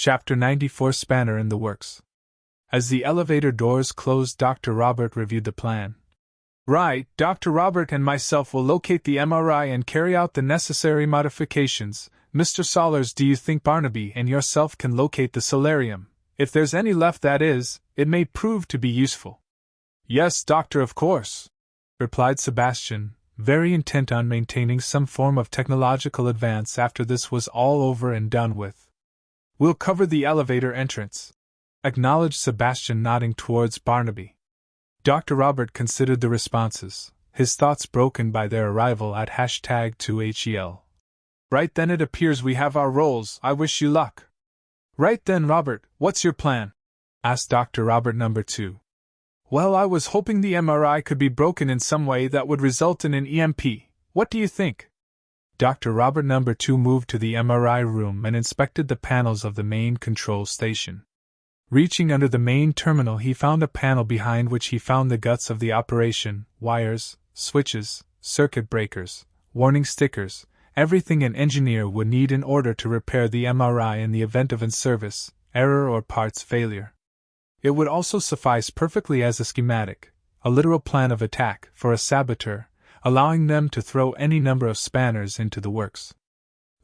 Chapter 94 Spanner in the Works. As the elevator doors closed, Dr. Robert reviewed the plan. Right, Dr. Robert and myself will locate the MRI and carry out the necessary modifications. Mr. Sollers, do you think Barnaby and yourself can locate the solarium? If there's any left, that is, it may prove to be useful. Yes, Doctor, of course, replied Sebastian, very intent on maintaining some form of technological advance after this was all over and done with. We'll cover the elevator entrance, acknowledged Sebastian, nodding towards Barnaby. Dr. Robert considered the responses, his thoughts broken by their arrival at #2HEL. Right then, it appears we have our roles. I wish you luck. Right then, Robert, what's your plan? Asked Dr. Robert number 2. Well, I was hoping the MRI could be broken in some way that would result in an EMP. What do you think? Dr. Robert number 2 moved to the MRI room and inspected the panels of the main control station. Reaching under the main terminal, he found a panel behind which he found the guts of the operation, wires, switches, circuit breakers, warning stickers, everything an engineer would need in order to repair the MRI in the event of in-service, error or parts failure. It would also suffice perfectly as a schematic, a literal plan of attack, for a saboteur, allowing them to throw any number of spanners into the works.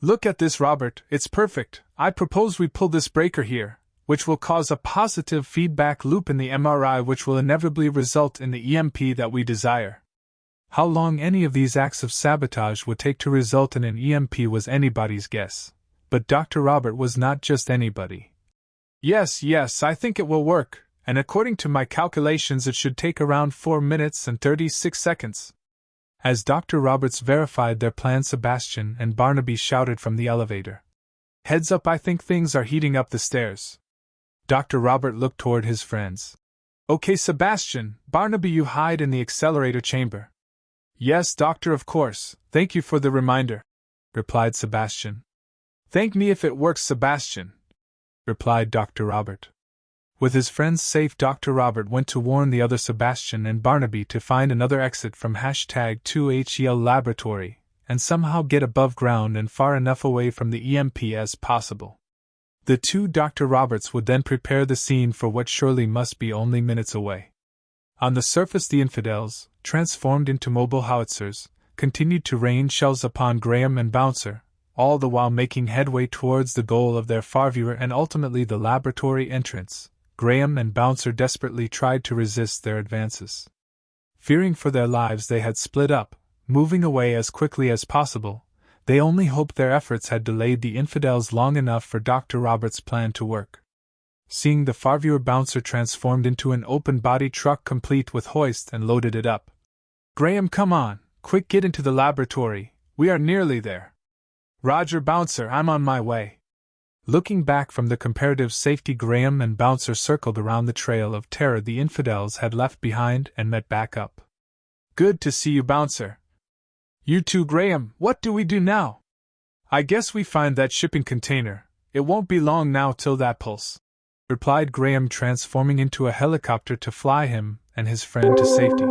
Look at this, Robert, it's perfect. I propose we pull this breaker here, which will cause a positive feedback loop in the MRI, which will inevitably result in the EMP that we desire. How long any of these acts of sabotage would take to result in an EMP was anybody's guess, but Dr. Robert was not just anybody. Yes, I think it will work, and according to my calculations it should take around 4 minutes and 36 seconds. As Dr. Roberts verified their plan, Sebastian and Barnaby shouted from the elevator. Heads up, I think things are heating up the stairs. Dr. Robert looked toward his friends. Okay, Sebastian, Barnaby, you hide in the accelerator chamber. Yes, Doctor, of course, thank you for the reminder, replied Sebastian. Thank me if it works, Sebastian, replied Dr. Robert. With his friends safe, Dr. Robert went to warn the other Sebastian and Barnaby to find another exit from #2HEL laboratory, and somehow get above ground and far enough away from the EMP as possible. The two Dr. Roberts would then prepare the scene for what surely must be only minutes away. On the surface, the infidels, transformed into mobile howitzers, continued to rain shells upon Graham and Bouncer, all the while making headway towards the goal of their FarViewer and ultimately the laboratory entrance. Graham and Bouncer desperately tried to resist their advances. Fearing for their lives, they had split up, moving away as quickly as possible. They only hoped their efforts had delayed the infidels long enough for Dr. Roberts' plan to work. Seeing the FarViewer, Bouncer transformed into an open-body truck complete with hoist and loaded it up. Graham, come on, quick, get into the laboratory, we are nearly there. Roger, Bouncer, I'm on my way. Looking back from the comparative safety, Graham and Bouncer circled around the trail of terror the infidels had left behind and met back up. Good to see you, Bouncer. You too, Graham. What do we do now? I guess we find that shipping container. It won't be long now till that pulls, replied Graham, transforming into a helicopter to fly him and his friend to safety.